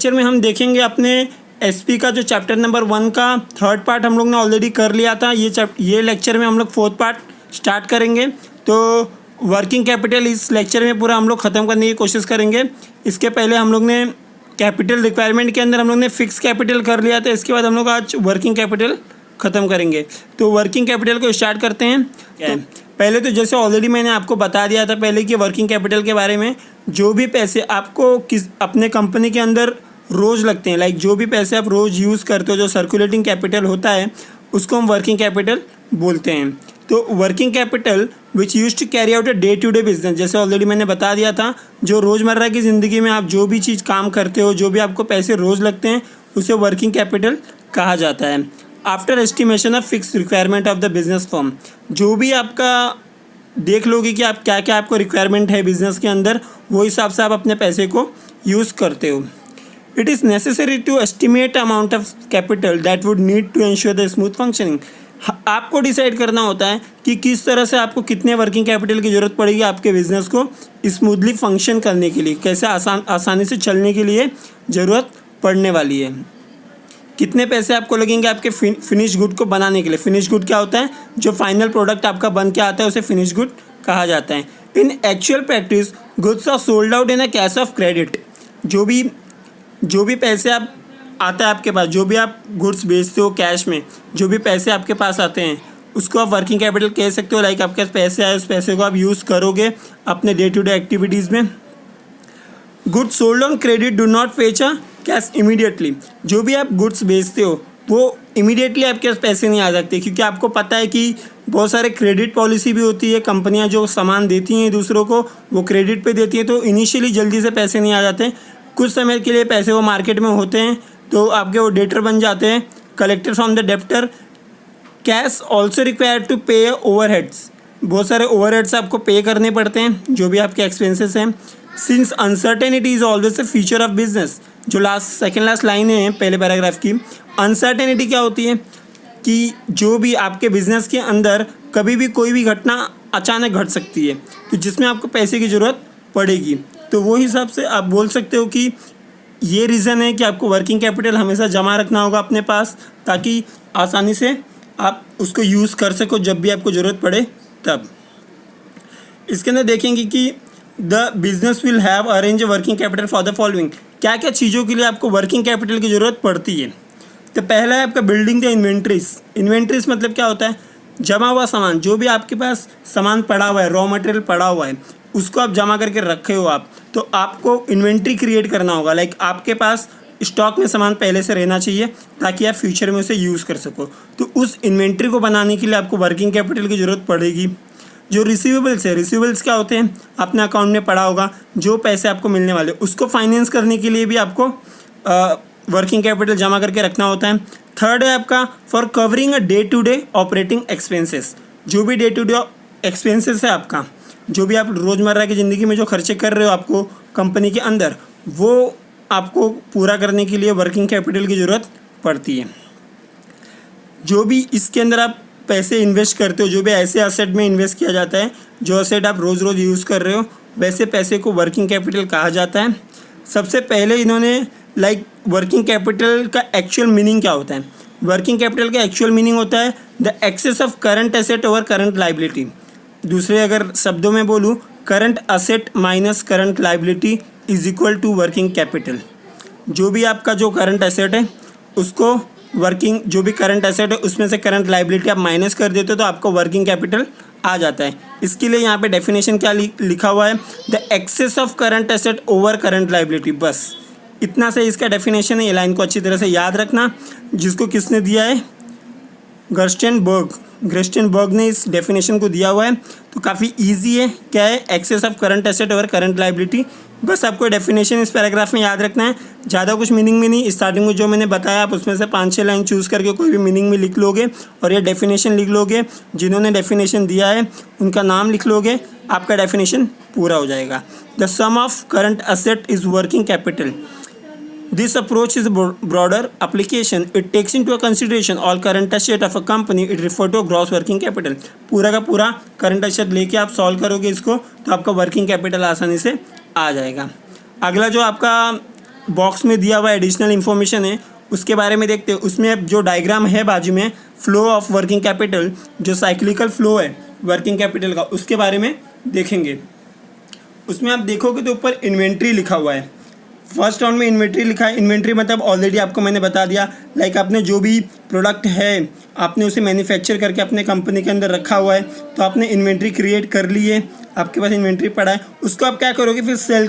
Lecture में हम देखेंगे अपने एसपी का जो चैप्टर नंबर 1 का थर्ड पार्ट हम लोग ने ऑलरेडी कर लिया था। ये लेक्चर में हम लोग फोर्थ पार्ट स्टार्ट करेंगे। तो वर्किंग कैपिटल इस लेक्चर में पूरा हम लोग ख़त्म करने की कोशिश करेंगे। इसके पहले हम लोग ने कैपिटल रिक्वायरमेंट के अंदर हम लोग ने फिक्स कैपिटल कर लिया था। इसके बाद हम लोग आज वर्किंग कैपिटल ख़त्म करेंगे। तो वर्किंग कैपिटल को स्टार्ट करते हैं। तो पहले तो जैसे ऑलरेडी मैंने आपको बता दिया था पहले कि वर्किंग कैपिटल के बारे में, जो भी पैसे आपको अपने कंपनी के अंदर रोज़ लगते हैं, लाइक जो भी पैसे आप रोज़ यूज़ करते हो, जो सर्कुलेटिंग कैपिटल होता है, उसको हम वर्किंग कैपिटल बोलते हैं। तो working capital which use to carry out a day to day business, जैसे ऑलरेडी मैंने बता दिया था, जो रोज़मर्रा की ज़िंदगी में आप जो भी चीज़ काम करते हो, जो भी आपको पैसे रोज़ लगते हैं, उसे वर्किंग कैपिटल कहा जाता है। After estimation of fix requirement of the business firm, जो भी आपका देख लोगे कि आप क्या क्या आपको रिक्वायरमेंट है बिजनेस के अंदर, वो हिसाब से आप अपने पैसे को यूज़ करते हो। It is necessary to estimate amount of capital that would need to ensure the smooth functioning. आपको डिसाइड करना होता है कि किस तरह से आपको कितने वर्किंग कैपिटल की ज़रूरत पड़ेगी आपके बिज़नेस को स्मूथली फंक्शन करने के लिए, कैसे आसानी से चलने के लिए ज़रूरत पड़ने वाली है। कितने पैसे आपको लगेंगे आपके फिनिश गुड को बनाने के लिए। फिनिश गुड क्या होता है? जो फाइनल प्रोडक्ट आपका बन के आता है उसे फिनिश गुड कहा जाता है। In actual practice goods are sold out in a cash of credit. जो भी पैसे आप आता है आपके पास, जो भी आप गुड्स बेचते हो कैश में, जो भी पैसे आपके पास आते हैं उसको आप वर्किंग कैपिटल कह सकते हो। लाइक आपके पास पैसे आए, उस पैसे को आप यूज़ करोगे अपने डे टू डे एक्टिविटीज़ में। Goods sold on credit do not fetch a cash immediately. जो भी आप गुड्स बेचते हो वो इमीडिएटली आपके पास पैसे नहीं आ सकते, क्योंकि आपको पता है कि बहुत सारे क्रेडिट पॉलिसी भी होती है। कंपनियां जो सामान देती हैं दूसरों को वो क्रेडिट पे देती हैं, तो इनिशियली जल्दी से पैसे नहीं आ जाते। कुछ समय के लिए पैसे वो मार्केट में होते हैं तो आपके वो डेटर बन जाते हैं, collector from the debtor. Cash also required to pay overheads. बहुत सारे ओवरहेड्स आपको पे करने पड़ते हैं, जो भी आपके एक्सपेंसेस हैं। Since uncertainty is always a feature of business. जो सेकेंड लास्ट लाइन है पहले पैराग्राफ की, अनसर्टेनिटी क्या होती है कि जो भी आपके बिजनेस के अंदर कभी भी कोई भी घटना अचानक घट सकती है, तो जिसमें आपको पैसे की ज़रूरत पड़ेगी। तो वो हिसाब से आप बोल सकते हो कि ये रीज़न है कि आपको वर्किंग कैपिटल हमेशा जमा रखना होगा अपने पास, ताकि आसानी से आप उसको यूज़ कर सको जब भी आपको ज़रूरत पड़े तब। इसके अंदर देखेंगे कि the business will have arrange working capital for the following. क्या क्या चीज़ों के लिए आपको वर्किंग कैपिटल की ज़रूरत पड़ती है। तो पहला है आपका बिल्डिंग द इन्वेंट्रीज। इन्वेंट्रीज मतलब क्या होता है? जमा हुआ सामान, जो भी आपके पास सामान पड़ा हुआ है, रॉ मटेरियल पड़ा हुआ है, उसको आप जमा करके रखे हो आप, तो आपको इन्वेंट्री क्रिएट करना होगा। लाइक आपके पास स्टॉक में सामान पहले से रहना चाहिए ताकि आप फ्यूचर में उसे यूज़ कर सको। तो उस इन्वेंट्री को बनाने के लिए आपको वर्किंग कैपिटल की ज़रूरत पड़ेगी। जो रिसीवेबल्स है, रिसीवेबल्स क्या होते हैं? अपने अकाउंट में पड़ा होगा जो पैसे आपको मिलने वाले, उसको फाइनेंस करने के लिए भी आपको वर्किंग कैपिटल जमा करके रखना होता है। थर्ड है आपका for covering a day to day operating expenses. जो भी डे टू डे एक्सपेंसेस है आपका, जो भी आप रोज़मर्रा की ज़िंदगी में जो खर्चे कर रहे हो आपको कंपनी के अंदर, वो आपको पूरा करने के लिए वर्किंग कैपिटल की ज़रूरत पड़ती है। जो भी इसके अंदर आप पैसे इन्वेस्ट करते हो, जो भी ऐसे असेट में इन्वेस्ट किया जाता है, जो असेट आप रोज़ रोज़ यूज़ कर रहे हो, वैसे पैसे को वर्किंग कैपिटल कहा जाता है। सबसे पहले इन्होंने वर्किंग कैपिटल का एक्चुअल मीनिंग क्या होता है? वर्किंग कैपिटल का एक्चुअल मीनिंग होता है the excess of current asset over current liability. दूसरे अगर शब्दों में बोलूँ, current asset minus current liability is equal to working capital. जो भी आपका जो करंट एसेट है उसको जो भी करंट एसेट है उसमें से करंट लाइबिलिटी आप माइनस कर देते हो तो आपको वर्किंग कैपिटल आ जाता है। इसके लिए यहाँ पे डेफिनेशन क्या लिखा हुआ है? The excess of current asset over current liability. बस इतना से इसका डेफिनेशन है। ये लाइन को अच्छी तरह से याद रखना, जिसको किसने दिया है? ग्रेस्टेनबर्ग ने इस डेफिनेशन को दिया हुआ है। तो काफ़ी इजी है। क्या है? Excess of current asset over current liability. बस आपको डेफिनेशन इस पैराग्राफ में याद रखना है, ज़्यादा कुछ मीनिंग में नहीं। स्टार्टिंग में जो मैंने बताया आप उसमें से 5-6 लाइन चूज़ करके कोई भी मीनिंग में लिख लोगे और ये डेफिनेशन लिख लोगे। जिन्होंने डेफिनेशन दिया है उनका नाम लिख लोगे, आपका डेफिनेशन पूरा हो जाएगा। The sum of current asset is working capital. This approach is a broader application. It takes into consideration all current asset of a company. It refer to gross working capital. पूरा का पूरा current asset लेके आप solve करोगे इसको तो आपका working capital आसानी से आ जाएगा। अगला जो आपका बॉक्स में दिया हुआ एडिशनल इन्फॉर्मेशन है उसके बारे में देखते हैं। उसमें अब जो डायग्राम है बाजू में फ्लो ऑफ वर्किंग कैपिटल, जो साइक्लिकल फ्लो है वर्किंग कैपिटल का, उसके बारे में देखेंगे। उसमें आप देखोगे तो ऊपर इन्वेंट्री लिखा हुआ है। फर्स्ट राउंड में इन्वेंट्री लिखा है। इन्वेंट्री मतलब ऑलरेडी आपको मैंने बता दिया, लाइक आपने जो भी प्रोडक्ट है आपने उसे मैन्युफैक्चर करके अपने कंपनी के अंदर रखा हुआ है, तो आपने इन्वेंट्री क्रिएट कर ली है, आपके पास इन्वेंट्री पड़ा है। उसको आप क्या करोगे, फिर सेल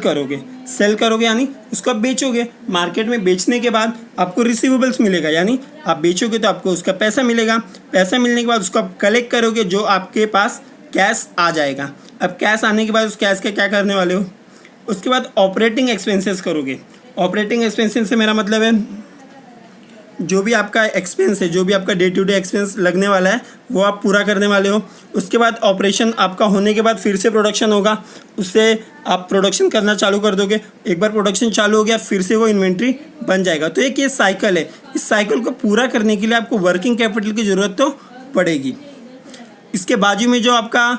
करोगे यानी उसको आप बेचोगे। मार्केट में बेचने के बाद आपको रिसीवेबल्स मिलेगा, यानी आप बेचोगे तो आपको उसका पैसा मिलेगा। पैसा मिलने के बाद उसको आप कलेक्ट करोगे, जो आपके पास कैश आ जाएगा। अब कैश आने के बाद उस कैश का क्या करने वाले हो, उसके बाद ऑपरेटिंग एक्सपेंसेस करोगे। ऑपरेटिंग एक्सपेंसेस से मेरा मतलब है जो भी आपका एक्सपेंस है, जो भी आपका डे टू डे एक्सपेंस लगने वाला है वो आप पूरा करने वाले हो। उसके बाद ऑपरेशन आपका होने के बाद फिर से प्रोडक्शन होगा, उससे आप प्रोडक्शन करना चालू कर दोगे। एक बार प्रोडक्शन चालू हो गया फिर से वो इन्वेंट्री बन जाएगा। तो एक ये साइकिल है। इस साइकिल को पूरा करने के लिए आपको वर्किंग कैपिटल की ज़रूरत तो पड़ेगी। इसके बाजू में जो आपका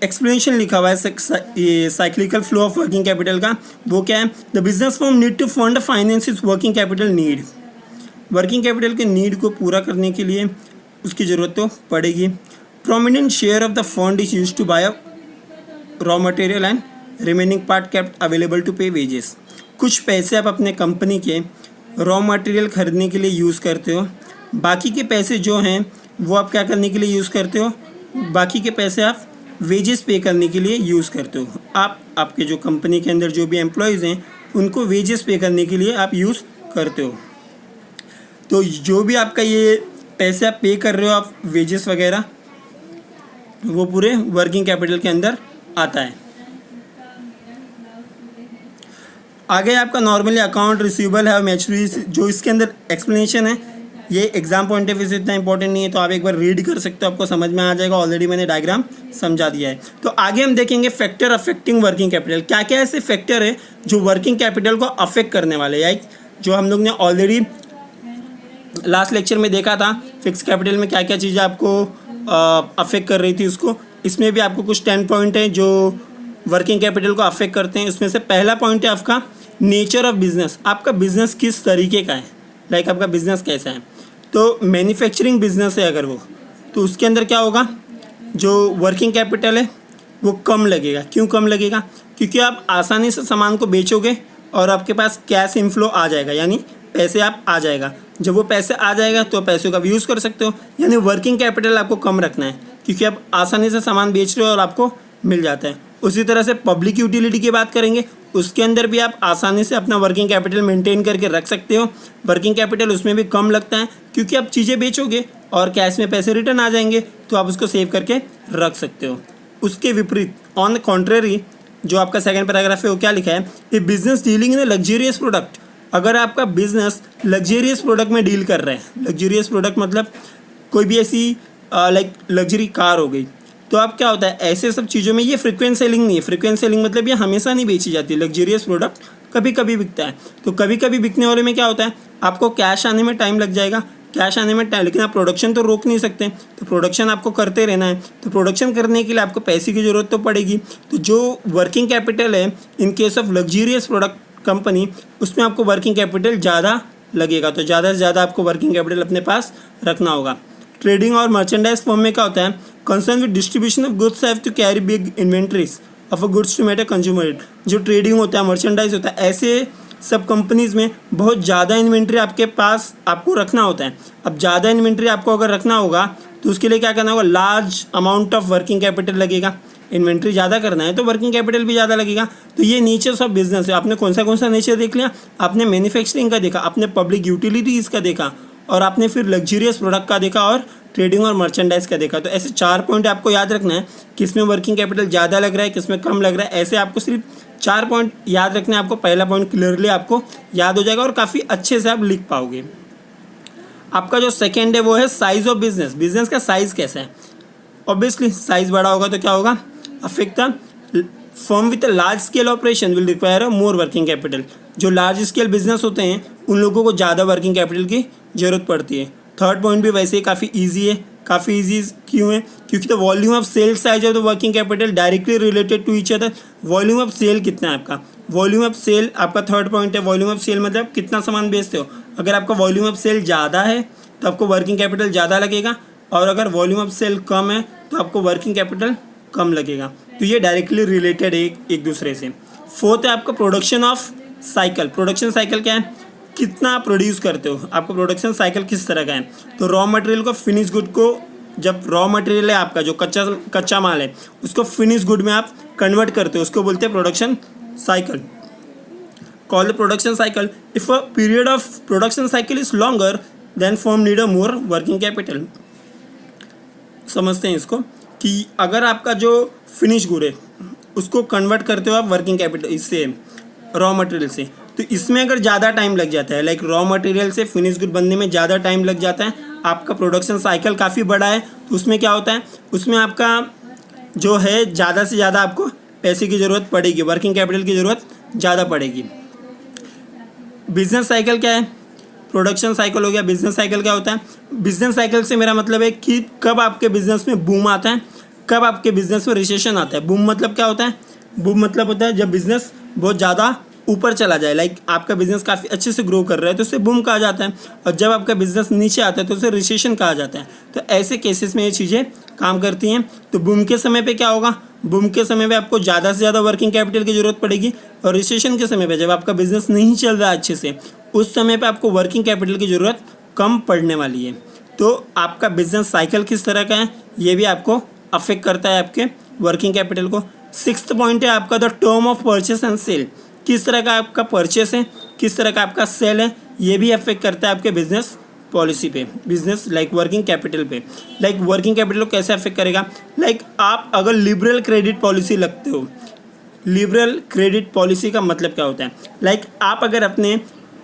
एक्सप्लेनेशन लिखा हुआ है ये cyclical flow of working capital का, वो क्या है, the business firm need to fund finance is working capital need. Working capital के नीड को पूरा करने के लिए उसकी ज़रूरत तो पड़ेगी। Prominent share of the fund is use to buy raw material and remaining part kept available to pay wages. कुछ पैसे आप अपने कंपनी के रॉ मटेरियल खरीदने के लिए यूज़ करते हो, बाकी के पैसे जो हैं वो आप क्या करने के लिए यूज़ करते हो, बाकी के पैसे आप वेजेस पे करने के लिए यूज़ करते हो। आप आपके जो कंपनी के अंदर जो भी एम्प्लॉयज़ हैं उनको वेजेस पे करने के लिए आप यूज़ करते हो। तो जो भी आपका ये पैसे आप पे कर रहे हो आप वेजेस वगैरह, वो पूरे वर्किंग कैपिटल के अंदर आता है। आगे आपका नॉर्मली अकाउंट रिसीवेबल है और मैच्योरिटी, जो इसके अंदर एक्सप्लेनेशन है ये एग्जाम पॉइंट ऑफ व्यू से इतना इंपॉर्टेंट नहीं है, तो आप एक बार रीड कर सकते हो, आपको समझ में आ जाएगा। ऑलरेडी मैंने डायग्राम समझा दिया है। तो आगे हम देखेंगे फैक्टर अफेक्टिंग वर्किंग कैपिटल। क्या क्या ऐसे फैक्टर है जो वर्किंग कैपिटल को अफेक्ट करने वाले हैं, जो हम लोग ने ऑलरेडी लास्ट लेक्चर में देखा था। फिक्स कैपिटल में क्या क्या चीज़ें आपको अफेक्ट कर रही थी उसको, इसमें भी आपको कुछ 10 पॉइंट है जो वर्किंग कैपिटल को अफेक्ट करते हैं। उसमें से पहला पॉइंट है आपका नेचर ऑफ बिजनेस। आपका बिजनेस किस तरीके का है, लाइक आपका बिजनेस कैसा है। तो मैन्युफैक्चरिंग बिजनेस है अगर वो, तो उसके अंदर क्या होगा, जो वर्किंग कैपिटल है वो कम लगेगा। क्यों कम लगेगा, क्योंकि आप आसानी से सामान को बेचोगे और आपके पास कैश इनफ्लो आ जाएगा, यानी पैसे आप आ जाएगा। जब वो पैसे आ जाएगा तो पैसों का भी यूज़ कर सकते हो, यानी वर्किंग कैपिटल आपको कम रखना है क्योंकि आप आसानी से सामान बेच रहे हो और आपको मिल जाता है। उसी तरह से पब्लिक यूटिलिटी की बात करेंगे, उसके अंदर भी आप आसानी से अपना वर्किंग कैपिटल मेंटेन करके रख सकते हो। वर्किंग कैपिटल उसमें भी कम लगता है क्योंकि आप चीज़ें बेचोगे और कैश में पैसे रिटर्न आ जाएंगे, तो आप उसको सेव करके रख सकते हो। उसके विपरीत ऑन द कॉन्ट्रेरी जो आपका सेकंड पैराग्राफ है वो क्या लिखा है, a business dealing in a luxurious product. अगर आपका बिजनेस लग्जरियस प्रोडक्ट में डील कर रहा है, लग्जरियस प्रोडक्ट मतलब कोई भी ऐसी लाइक लग्जरी कार हो गई, तो आप क्या होता है ऐसे सब चीज़ों में, ये फ्रीक्वेंट सेलिंग नहीं है। फ्रीक्वेंट सेलिंग मतलब ये हमेशा नहीं बेची जाती। लग्जरियस प्रोडक्ट कभी कभी बिकता है, तो कभी कभी बिकने वाले में क्या होता है, आपको कैश आने में टाइम लग जाएगा, कैश आने में टाइम, लेकिन आप प्रोडक्शन तो रोक नहीं सकते, तो प्रोडक्शन आपको करते रहना है। तो प्रोडक्शन करने के लिए आपको पैसे की ज़रूरत तो पड़ेगी। तो जो वर्किंग कैपिटल है in case of luxurious product company, उसमें आपको वर्किंग कैपिटल ज़्यादा लगेगा, तो ज़्यादा से ज़्यादा आपको वर्किंग कैपिटल अपने पास रखना होगा। ट्रेडिंग और मर्चेंडाइज फॉर्म में क्या होता है, concern with distribution of goods have to carry big inventories of a goods to met a consumer. जो ट्रेडिंग होता है, मर्चेंडाइज होता है, ऐसे सब कंपनीज़ में बहुत ज़्यादा इन्वेंट्री आपके पास आपको रखना होता है। अब ज़्यादा इन्वेंट्री आपको अगर रखना होगा तो उसके लिए क्या करना होगा, large amount of working capital लगेगा। इन्वेंट्री ज़्यादा करना है तो वर्किंग कैपिटल भी ज़्यादा लगेगा। तो ये नेचर्स ऑफ बिजनेस है। आपने कौन सा नेचर देख लिया, आपने मैन्युफैक्चरिंग का देखा, आपने पब्लिक यूटिलिटीज़ का देखा, और आपने फिर लग्जरियस प्रोडक्ट का देखा, और ट्रेडिंग और मर्चेंडाइज का देखा। तो ऐसे 4 पॉइंट आपको याद रखना है, किसमें वर्किंग कैपिटल ज़्यादा लग रहा है, किसमें कम लग रहा है। ऐसे आपको सिर्फ 4 पॉइंट याद रखना है। आपको पहला पॉइंट क्लियरली आपको याद हो जाएगा और काफ़ी अच्छे से आप लिख पाओगे। आपका जो सेकेंड है वो है साइज ऑफ बिजनेस। बिजनेस का साइज़ कैसा है। ऑब्वियसली साइज़ बड़ा होगा तो क्या होगा, affect the firm with a large scale operation will require a more working capital. जो लार्ज स्केल बिजनेस होते हैं उन लोगों को ज़्यादा वर्किंग कैपिटल की ज़रूरत पड़ती है। थर्ड पॉइंट भी वैसे ही काफ़ी ईजी है। काफ़ी ईजी क्यों है, क्योंकि the volume of sale size of the working capital directly related to each other. Volume of sale कितना है आपका, वॉल्यूम ऑफ सेल आपका थर्ड पॉइंट है। वॉल्यूम ऑफ सेल मतलब कितना सामान बेचते हो। अगर आपका वॉल्यूम ऑफ सेल ज़्यादा है तो आपको वर्किंग कैपिटल ज़्यादा लगेगा, और अगर वॉल्यूम ऑफ सेल कम है तो आपको वर्किंग कैपिटल कम लगेगा। तो ये डायरेक्टली रिलेटेड है एक दूसरे से। फोर्थ है आपका production of cycle. Production cycle क्या है, कितना आप प्रोड्यूस करते हो, आपका प्रोडक्शन साइकिल किस तरह का है। तो रॉ मटेरियल को फिनिश गुड को, जब रॉ मटेरियल है आपका जो कच्चा माल है उसको फिनिश गुड में आप कन्वर्ट करते हो, उसको बोलते हैं production cycle. Call the production cycle if a period of production cycle is longer than firm need a more working capital. समझते हैं इसको कि अगर आपका जो फिनिश गुड है उसको कन्वर्ट करते हो आप वर्किंग कैपिटल इससे, रॉ मटेरियल से, तो इसमें अगर ज़्यादा टाइम लग जाता है, लाइक रॉ मटेरियल से फिनिश गुड बनने में ज़्यादा टाइम लग जाता है, आपका प्रोडक्शन साइकिल काफ़ी बड़ा है, तो उसमें क्या होता है, उसमें आपका जो है ज़्यादा से ज़्यादा आपको पैसे की ज़रूरत पड़ेगी, वर्किंग कैपिटल की ज़रूरत ज़्यादा पड़ेगी। बिजनेस साइकिल क्या है, प्रोडक्शन साइकिल हो गया। बिजनेस साइकिल क्या होता है, बिजनेस साइकिल से मेरा मतलब है कि कब आपके बिजनेस में बूम आता है, कब आपके बिजनेस में रिसेशन आता है। बूम मतलब क्या होता है, बूम मतलब होता है जब बिजनेस बहुत ज़्यादा ऊपर चला जाए, लाइक आपका बिजनेस काफ़ी अच्छे से ग्रो कर रहा है तो उसे बूम कहा जाता है, और जब आपका बिजनेस नीचे आता है तो उसे रिसेशन कहा जाता है। तो ऐसे केसेस में ये चीज़ें काम करती हैं। तो बूम के समय पे क्या होगा, बूम के समय पे आपको ज़्यादा से ज़्यादा वर्किंग कैपिटल की ज़रूरत पड़ेगी, और रिसेशन के समय पे जब आपका बिजनेस नहीं चल रहा अच्छे से उस समय पे आपको वर्किंग कैपिटल की ज़रूरत कम पड़ने वाली है। तो आपका बिजनेस साइकिल किस तरह का है ये भी आपको अफेक्ट करता है आपके वर्किंग कैपिटल को। सिक्स्थ पॉइंट है आपका the term of purchase and sale. किस तरह का आपका परचेस है, किस तरह का आपका सेल है, ये भी अफेक्ट करता है आपके बिजनेस पॉलिसी पे, बिजनेस लाइक वर्किंग कैपिटल पे। लाइक वर्किंग कैपिटल को कैसे अफेक्ट करेगा, लाइक आप अगर लिबरल क्रेडिट पॉलिसी लगते हो, लिबरल क्रेडिट पॉलिसी का मतलब क्या होता है, लाइक आप अगर अपने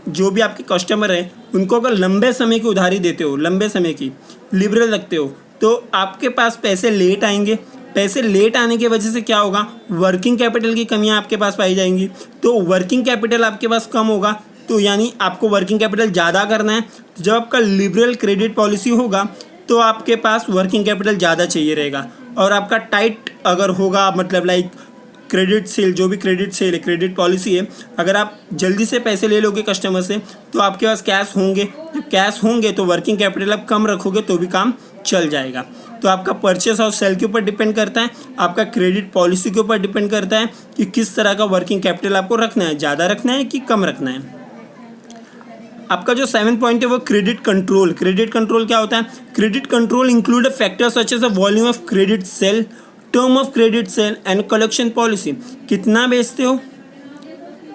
जो भी आपके कस्टमर हैं उनको अगर लंबे समय की उधारी देते हो, लंबे समय की लिबरल रखते हो, तो आपके पास पैसे लेट आएंगे। पैसे लेट आने की वजह से क्या होगा, वर्किंग कैपिटल की कमियां आपके पास पाई जाएंगी। तो वर्किंग कैपिटल आपके पास कम होगा, तो यानी आपको वर्किंग कैपिटल ज़्यादा करना है। जब आपका लिबरल क्रेडिट पॉलिसी होगा तो आपके पास वर्किंग कैपिटल ज़्यादा चाहिए रहेगा, और आपका टाइट अगर होगा, मतलब लाइक क्रेडिट सेल, जो भी क्रेडिट सेल है, क्रेडिट पॉलिसी है, अगर आप जल्दी से पैसे ले लोगे कस्टमर से तो आपके पास कैश होंगे, जब कैश होंगे तो वर्किंग कैपिटल आप कम रखोगे तो भी काम चल जाएगा। तो आपका परचेस और सेल के ऊपर डिपेंड करता है, आपका क्रेडिट पॉलिसी के ऊपर डिपेंड करता है कि किस तरह का वर्किंग कैपिटल आपको रखना है, ज़्यादा रखना है कि कम रखना है। आपका जो 7th पॉइंट है वो क्रेडिट कंट्रोल। क्रेडिट कंट्रोल क्या होता है, credit control include factors such as a volume of credit sale, term of credit sale and collection policy. कितना बेचते हो,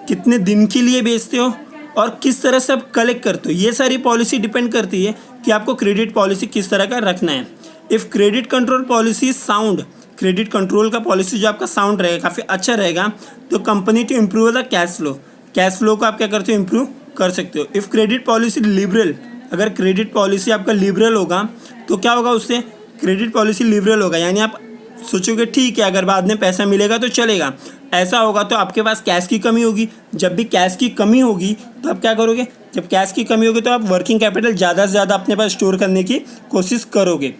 कितने दिन के लिए बेचते हो, और किस तरह से आप कलेक्ट करते हो, ये सारी पॉलिसी डिपेंड करती है कि आपको क्रेडिट पॉलिसी किस तरह का रखना है। If credit control policy sound, credit control का पॉलिसी जो आपका साउंड रहेगा, काफ़ी अच्छा रहेगा, तो company to improve the cash flow, cash flow को आप क्या करते हो, इम्प्रूव कर सकते हो। इफ़ क्रेडिट पॉलिसी लिबरल, अगर क्रेडिट पॉलिसी आपका लिबरल होगा तो क्या होगा, उससे क्रेडिट पॉलिसी लिबरल होगा, यानी आप सोचोगे ठीक है अगर बाद में पैसा मिलेगा तो चलेगा, ऐसा होगा तो आपके पास कैश की कमी होगी। जब भी कैश की कमी होगी तो आप क्या करोगे, जब कैश की कमी होगी तो आप वर्किंग कैपिटल ज़्यादा से ज़्यादा अपने पास स्टोर करने की कोशिश करोगे।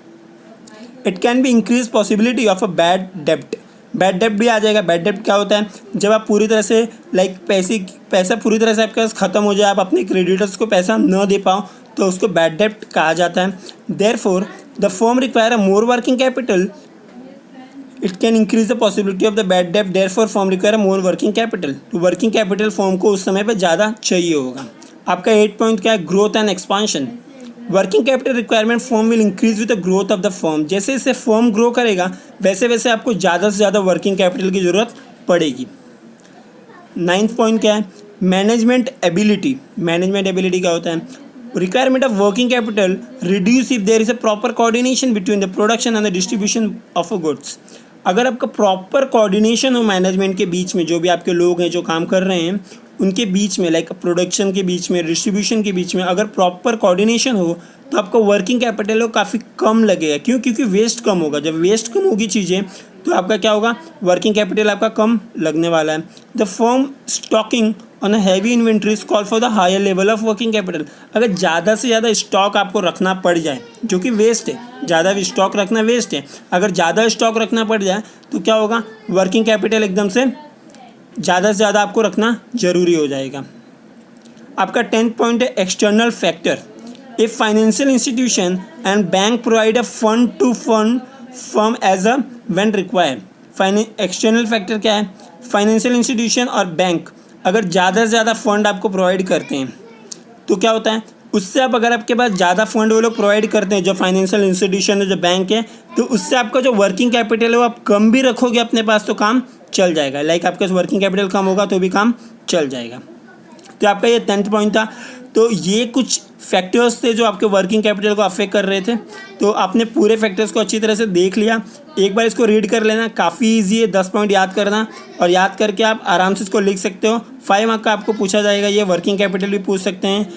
It can be increase possibility of a bad डेब्ट, बैड डेब्ट भी आ जाएगा। बैड डेब्ट क्या होता है, जब आप पूरी तरह से लाइक पैसा पूरी तरह से आपके पास ख़त्म हो जाए, आप अपने क्रेडिटर्स को पैसा न दे पाओ, तो उसको बैड डेब्ट कहा जाता है। Therefore the firm require a more working capital, it can increase the possibility of the bad डेब्ट, therefore firm require a more working capital. तो वर्किंग कैपिटल फर्म को उस समय पर ज़्यादा चाहिए होगा। आपका 8 पॉइंट क्या है, growth and expansion. Working capital requirement firm will increase with the growth of the firm. जैसे जैसे फर्म ग्रो करेगा वैसे वैसे आपको ज़्यादा से ज़्यादा वर्किंग कैपिटल की ज़रूरत पड़ेगी। 9th पॉइंट क्या है, मैनेजमेंट एबिलिटी। मैनेजमेंट एबिलिटी क्या होता है, requirement of working capital reduce if there is a proper coordination between the production and the distribution of a goods. अगर आपका प्रॉपर कोऑर्डिनेशन हो मैनेजमेंट के बीच में, जो भी आपके लोग हैं जो काम कर रहे हैं उनके बीच में, लाइक प्रोडक्शन के बीच में, डिस्ट्रीब्यूशन के बीच में, अगर प्रॉपर कोऑर्डिनेशन हो तो आपको वर्किंग कैपिटल काफ़ी कम लगेगा। क्यों, क्योंकि वेस्ट कम होगा। जब वेस्ट कम होगी चीज़ें तो आपका क्या होगा, वर्किंग कैपिटल आपका कम लगने वाला है। The firm stocking on a heavy inventories call for the higher level of working capital. अगर ज़्यादा से ज़्यादा स्टॉक आपको रखना पड़ जाए जो कि वेस्ट है, ज़्यादा भी स्टॉक रखना वेस्ट है। अगर ज़्यादा स्टॉक रखना पड़ जाए तो क्या होगा, वर्किंग कैपिटल एकदम से ज़्यादा आपको रखना ज़रूरी हो जाएगा। आपका 10th पॉइंट है external factor. If financial institution and bank provide a fund to fund firm as a when required. External factor क्या है, फाइनेंशियल इंस्टीट्यूशन और बैंक अगर ज़्यादा से ज़्यादा फंड आपको प्रोवाइड करते हैं तो क्या होता है, उससे आप अगर आपके पास ज़्यादा फंड वो लोग प्रोवाइड करते हैं, जो फाइनेंशियल इंस्टीट्यूशन है, जो बैंक है, तो उससे आपका जो वर्किंग कैपिटल है वो आप कम भी रखोगे अपने पास तो काम चल जाएगा। लाइक आपके पास वर्किंग कैपिटल कम होगा तो भी काम चल जाएगा। तो आपका ये 10th पॉइंट था। तो ये कुछ फैक्टर्स थे जो आपके वर्किंग कैपिटल को अफेक्ट कर रहे थे। तो आपने पूरे फैक्टर्स को अच्छी तरह से देख लिया, एक बार इसको रीड कर लेना, काफ़ी ईजी है, 10 पॉइंट याद करना और याद करके आप आराम से इसको लिख सकते हो। 5 मार्क का आपको पूछा जाएगा, ये वर्किंग कैपिटल भी पूछ सकते हैं,